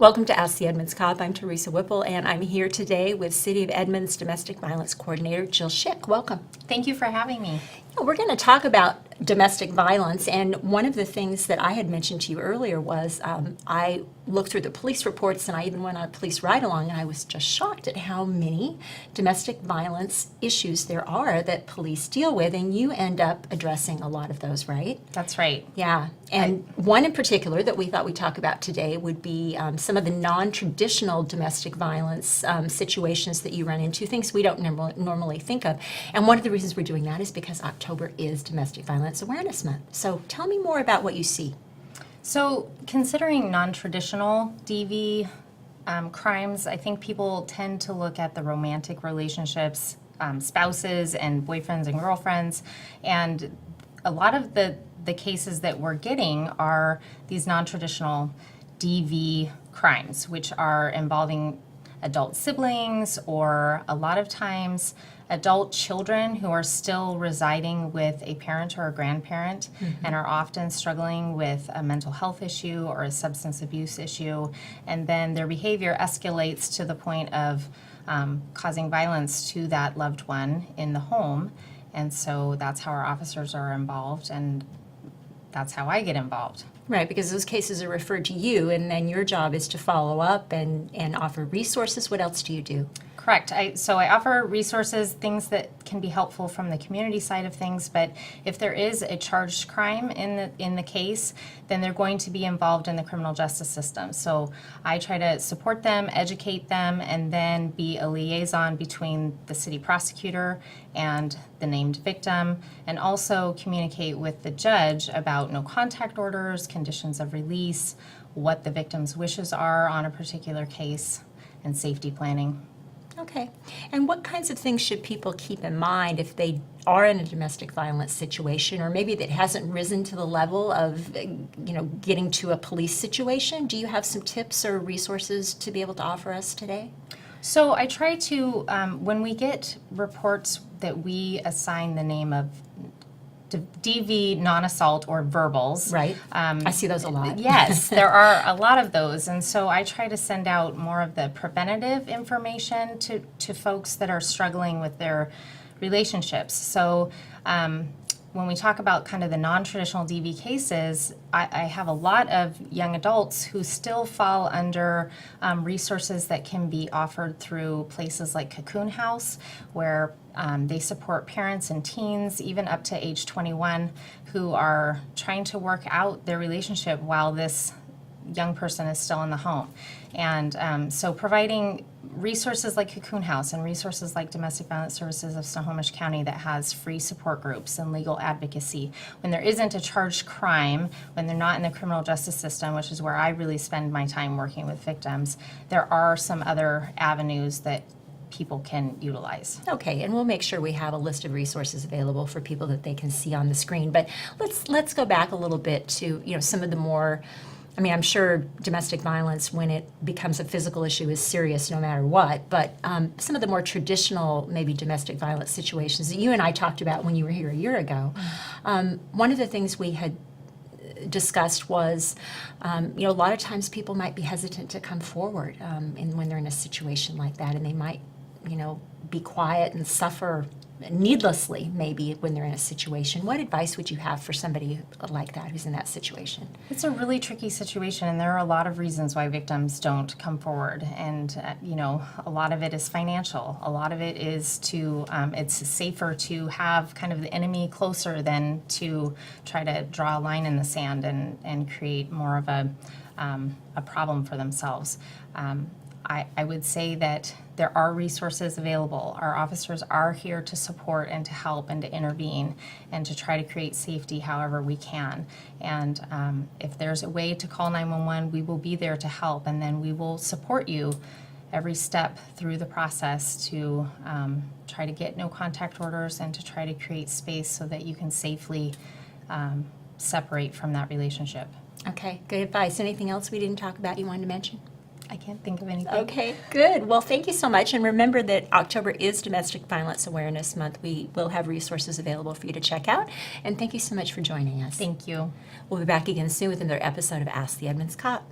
Welcome to Ask the Edmonds Cop. I'm Teresa Whipple, and I'm here today with City of Edmonds Domestic Violence Coordinator Jill Schick. Welcome. Thank you for having me. We're going to talk about domestic violence, and one of the things that I had mentioned to you earlier was I looked through the police reports, and I even went on a police ride-along, and I was just shocked at how many domestic violence issues there are that police deal with, and you end up addressing a lot of those, right? That's right. Yeah, and one in particular that we thought we'd talk about today would be some of the non-traditional domestic violence situations that you run into, things we don't normally think of. And one of the reasons we're doing that is because October is Domestic Violence Awareness Month. So tell me more about what you see. So considering non-traditional DV crimes, I think people tend to look at the romantic relationships, spouses and boyfriends and girlfriends, and a lot of the cases that we're getting are these non-traditional DV crimes, which are involving adult siblings or a lot of times adult children who are still residing with a parent or a grandparent and are often struggling with a mental health issue or a substance abuse issue, and then their behavior escalates to the point of causing violence to that loved one in the home. And so that's how our officers are involved, and that's how I get involved. Right, because those cases are referred to you, and then your job is to follow up and offer resources. What else do you do? Correct. So I offer resources, things that can be helpful from the community side of things, but if there is a charged crime in the case, then they're going to be involved in the criminal justice system. So I try to support them, educate them, and then be a liaison between the city prosecutor and the named victim, and also communicate with the judge about no contact orders, conditions of release, what the victim's wishes are on a particular case, and safety planning. Okay. And what kinds of things should people keep in mind if they are in a domestic violence situation, or maybe that hasn't risen to the level of, getting to a police situation? Do you have some tips or resources to be able to offer us today? So I try to, when we get reports that we assign the name of DV, non-assault, or verbals. Right. I see those a lot. Yes, there are a lot of those. And so I try to send out more of the preventative information to folks that are struggling with their relationships. So when we talk about kind of the non-traditional DV cases, I have a lot of young adults who still fall under resources that can be offered through places like Cocoon House, where they support parents and teens, even up to age 21, who are trying to work out their relationship while this young person is still in the home. And so providing resources like Cocoon House and resources like Domestic Violence Services of Snohomish County that has free support groups and legal advocacy. When there isn't a charged crime, when they're not in the criminal justice system, which is where I really spend my time working with victims, there are some other avenues that people can utilize. Okay, and we'll make sure we have a list of resources available for people that they can see on the screen. But let's go back a little bit to some of the more. I mean, I'm sure domestic violence, when it becomes a physical issue, is serious no matter what, but some of the more traditional, maybe domestic violence situations that you and I talked about when you were here a year ago, one of the things we had discussed was, a lot of times people might be hesitant to come forward when they're in a situation like that, and they might, be quiet and suffer needlessly, maybe, when they're in a situation. What advice would you have for somebody like that who's in that situation? It's a really tricky situation, and there are a lot of reasons why victims don't come forward. And, a lot of it is financial. A lot of it is it's safer to have kind of the enemy closer than to try to draw a line in the sand and create more of a problem for themselves. I would say that there are resources available. Our officers are here to support and to help and to intervene and to try to create safety however we can. And if there's a way to call 911, we will be there to help, and then we will support you every step through the process to try to get no contact orders and to try to create space so that you can safely separate from that relationship. Okay, good advice. Anything else we didn't talk about you wanted to mention? I can't think of anything. Okay, good. Well, thank you so much. And remember that October is Domestic Violence Awareness Month. We will have resources available for you to check out. And thank you so much for joining us. Thank you. We'll be back again soon with another episode of Ask the Edmonds Cop.